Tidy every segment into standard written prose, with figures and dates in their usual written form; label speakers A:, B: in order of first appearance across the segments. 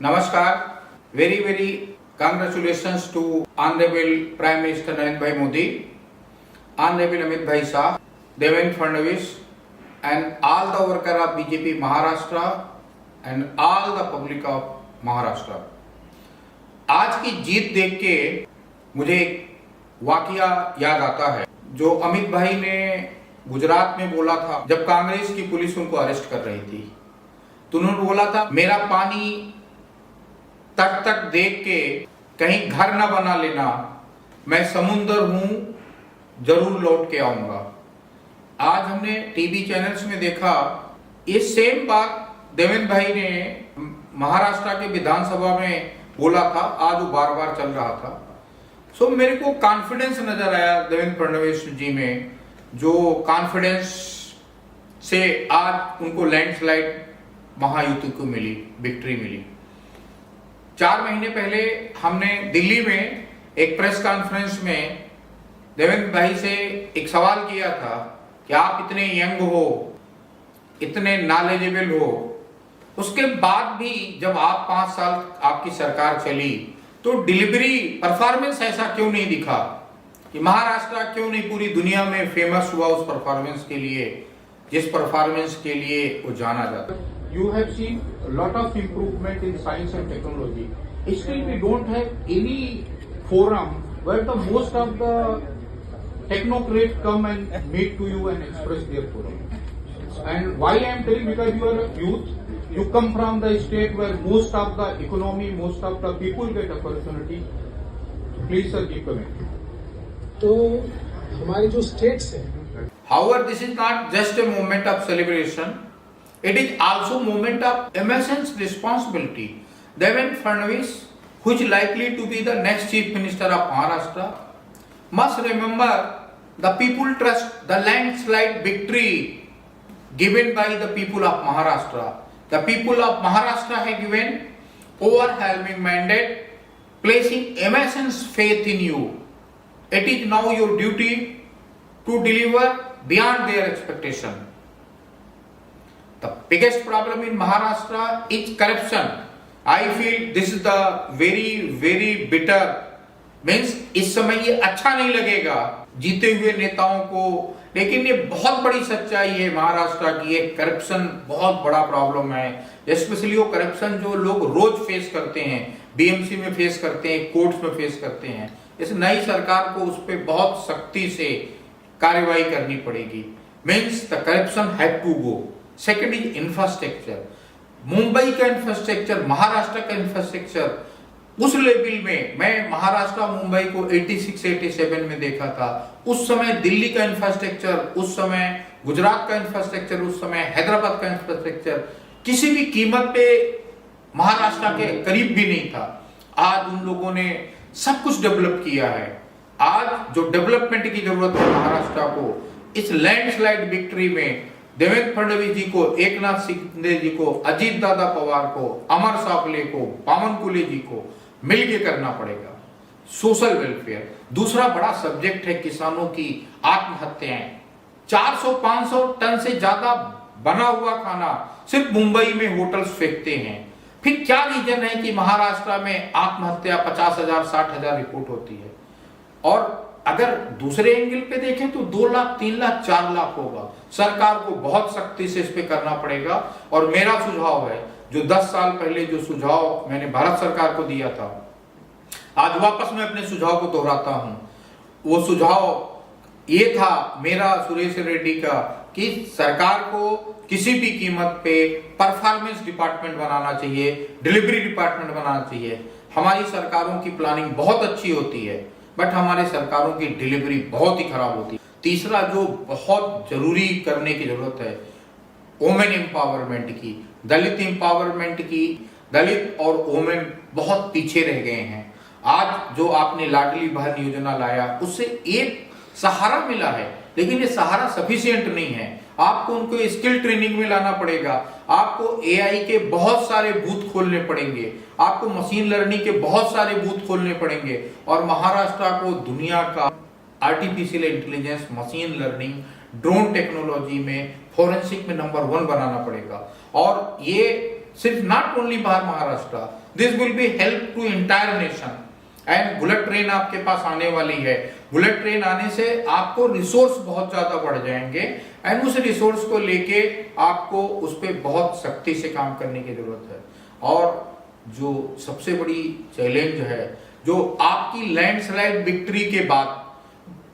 A: Namaskar. Very, very congratulations to Honorable Prime Minister Narendra Bhai Modi, Honorable Amit Bhai Shah, Devendra Fadnavis, and all the worker of BJP Maharashtra and all the public of Maharashtra. आज की जीत देख के मुझे एक वाकया याद आता है जो अमित भाई ने गुजरात में बोला था जब कांग्रेस की पुलिस उनको अरेस्ट कर रही थी। तो उन्होंने बोला था मेरा पानी तट तक देख के कहीं घर न बना लेना, मैं समुंदर हूं जरूर लौट के आऊंगा। आज हमने टीवी चैनल्स में देखा ये सेम बात देवेंद्र भाई ने महाराष्ट्र के विधानसभा में बोला था, आज वो बार बार चल रहा था। सो मेरे को कॉन्फिडेंस नजर आया देवेंद्र फडणवीस जी में, जो कॉन्फिडेंस से आज उनको लैंडस्लाइड महायुति को मिली, विक्ट्री मिली। 4 महीने पहले हमने दिल्ली में एक प्रेस कॉन्फ्रेंस में देवेंद्र भाई से एक सवाल किया था कि आप इतने यंग हो, इतने नॉलेजेबल हो, उसके बाद भी जब आप 5 साल आपकी सरकार चली तो डिलीवरी परफॉर्मेंस ऐसा क्यों नहीं दिखा कि महाराष्ट्र क्यों नहीं पूरी दुनिया में फेमस हुआ उस परफॉर्मेंस के लिए जिस परफॉर्मेंस के लिए वो जाना जाता है। You have seen a lot of improvement in science and technology. Still, we don't have any forum where the most of the technocrats come and meet to you and express their forum. And why I am telling, because you are a youth, you come from the state where most of the economy, most of the people get opportunity. Please, sir, keep coming.
B: तो हमारे जो states हैं,
A: however, this is not just a moment of celebration. It is also moment of immense responsibility. Devendra Fadnavis, who is likely to be the next Chief Minister of Maharashtra, must remember the people trust the landslide victory given by the people of Maharashtra. The people of Maharashtra have given overwhelming mandate, placing immense faith in you. It is now your duty to deliver beyond their expectation. The biggest problem in Maharashtra is corruption. I feel this is the very, very bitter. Means इस समय ये अच्छा नहीं लगेगा जीते हुए नेताओं को, लेकिन ये बहुत बड़ी सच्चाई है महाराष्ट्र की। ये करप्शन बहुत बड़ा प्रॉब्लम है, स्पेशली वो करप्शन जो लोग रोज फेस करते हैं, बीएमसी में फेस करते हैं, कोर्ट्स में फेस करते हैं। इस नई सरकार को उस पर बहुत सख्ती से कार्रवाई करनी पड़ेगी। Means the corruption have to go. Second is infrastructure. Mumbai का इंफ्रास्ट्रक्चर, महाराष्ट्र का इंफ्रास्ट्रक्चर उस लेवल में, मैं महाराष्ट्र मुंबई को 86-87 में देखा था। उस समय दिल्ली का इंफ्रास्ट्रक्चर, उस समय गुजरात का इंफ्रास्ट्रक्चर, उस समय हैदराबाद का इंफ्रास्ट्रक्चर किसी भी कीमत पे महाराष्ट्र के करीब भी नहीं था। आज उन लोगों ने सब कुछ डेवलप किया है। आज जो डेवलपमेंट की जरूरत है महाराष्ट्र को, इस लैंडस्लाइड विक्ट्री में देवेंद्र फडणवीस जी को, एकनाथ शिंदे जी को, अजीत दादा पवार को, अमर सापले को, बावनकुले जी को मिलके करना पड़ेगा। सोशल वेलफेयर दूसरा बड़ा सब्जेक्ट है। किसानों की आत्महत्याएं, 400-500 टन से ज्यादा बना हुआ खाना सिर्फ मुंबई में होटल्स फेंकते हैं। फिर क्या रीजन है कि महाराष्ट्र में आत्महत्या 50,000 60,000 रिपोर्ट होती है? और अगर दूसरे एंगल पे देखें तो 2 लाख 3 लाख 4 लाख होगा। सरकार को बहुत सख्ती से इस पे करना पड़ेगा। और मेरा सुझाव है, जो 10 साल पहले जो सुझाव मैंने भारत सरकार को दिया था, आज वापस मैं अपने सुझाव को दोहराता हूं। वो सुझाव ये था मेरा, सुरेश रेड्डी का, कि सरकार को किसी भी कीमत पे परफॉर्मेंस डिपार्टमेंट बनाना चाहिए, डिलीवरी डिपार्टमेंट बनाना चाहिए। हमारी सरकारों की प्लानिंग बहुत अच्छी होती है, बट हमारे सरकारों की डिलीवरी बहुत ही खराब होती है। तीसरा जो बहुत जरूरी करने की जरूरत है, वोमेन एम्पावरमेंट की, दलित एम्पावरमेंट की। दलित और वोमेन बहुत पीछे रह गए हैं। आज जो आपने लाडली बहन योजना लाया, उससे एक सहारा मिला है, लेकिन ये सहारा सफिशिएंट नहीं है। आपको उनको स्किल ट्रेनिंग में लाना पड़ेगा। आपको एआई के बहुत सारे बूथ खोलने पड़ेंगे, आपको मशीन लर्निंग के बहुत सारे बूथ खोलने पड़ेंगे। और महाराष्ट्र को दुनिया का artificial intelligence, machine learning, drone technology में, फोरेंसिक में नंबर 1 बनाना पड़ेगा। और ये सिर्फ नॉट ओनली बाहर Maharashtra, this will be help to entire nation. And bullet train आपके पास आने वाली है। बुलेट ट्रेन आने से आपको रिसोर्स बहुत ज्यादा बढ़ जाएंगे एंड उस रिसोर्स को लेके आपको उस पर बहुत सख्ती से काम करने की जरूरत है। और जो सबसे बड़ी चैलेंज है, जो आपकी लैंडस्लाइड विक्ट्री के बाद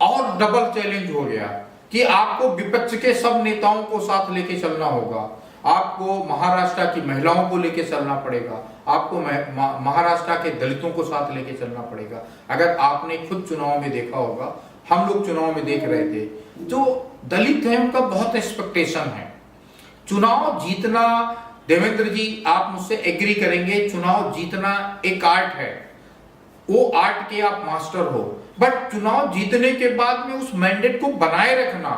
A: और डबल चैलेंज हो गया कि आपको विपक्ष के सब नेताओं को साथ लेके चलना होगा, आपको महाराष्ट्र की महिलाओं को लेके चलना पड़ेगा, आपको महाराष्ट्र के दलितों को साथ लेके चलना पड़ेगा। अगर आपने खुद चुनाव में देखा होगा, हम लोग चुनाव में देख रहे थे, जो दलित है उनका बहुत एक्सपेक्टेशन है। चुनाव जीतना, देवेंद्र जी आप मुझसे एग्री करेंगे, चुनाव जीतना एक आर्ट है, वो आर्ट के आप मास्टर हो, बट चुनाव जीतने के बाद में उस मैंडेट को बनाए रखना,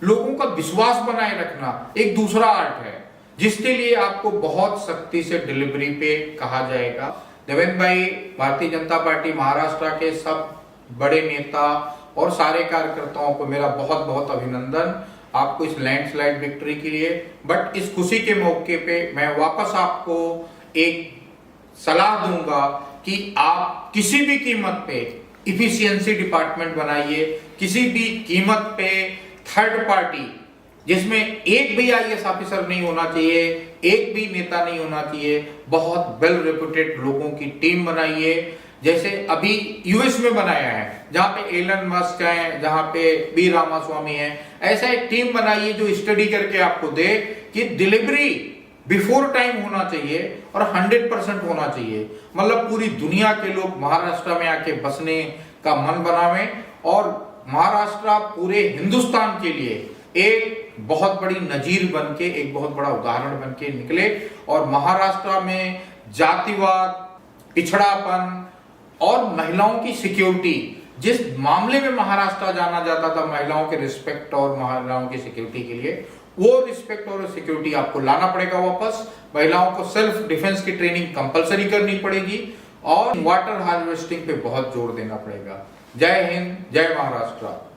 A: लोगों का विश्वास बनाए रखना एक दूसरा आर्ट है, जिसके लिए आपको बहुत सख्ती से डिलीवरी पे कहा जाएगा। देवेंद्र भाई, भारतीय जनता पार्टी महाराष्ट्र के सब बड़े नेता और सारे कार्यकर्ताओं को मेरा बहुत बहुत अभिनंदन आपको इस लैंडस्लाइड विक्ट्री के लिए। बट इस खुशी के मौके पे मैं वापस आपको एक सलाह दूंगा कि आप किसी भी कीमत पे इफिशियंसी डिपार्टमेंट बनाइए, किसी भी कीमत पे थर्ड पार्टी जिसमें एक भी आईएएस ऑफिसर नहीं होना चाहिए, एक भी नेता नहीं होना चाहिए, बहुत वेल रेपुटेड लोगों की टीम बनाइए, जैसे अभी यूएस में बनाया है, जहां पे एलन मस्क है, जहां पे बी रामास्वामी है। ऐसा एक टीम बनाइए जो स्टडी करके आपको दे कि डिलीवरी बिफोर टाइम होना चाहिए और 100% होना चाहिए। मतलब पूरी दुनिया के लोग महाराष्ट्र में आके बसने का मन बनावे और महाराष्ट्र पूरे हिंदुस्तान के लिए एक बहुत बड़ी नजीर बनके, एक बहुत बड़ा उदाहरण बनके निकले। और महाराष्ट्र में जातिवाद, पिछड़ापन और महिलाओं की सिक्योरिटी, जिस मामले में महाराष्ट्र जाना जाता था महिलाओं के रिस्पेक्ट और महिलाओं की सिक्योरिटी के लिए, वो रिस्पेक्ट और सिक्योरिटी आपको लाना पड़ेगा वापस। महिलाओं को सेल्फ डिफेंस की ट्रेनिंग कंपलसरी करनी पड़ेगी और वाटर हार्वेस्टिंग पे बहुत जोर देना पड़ेगा। जय हिंद, जय महाराष्ट्र।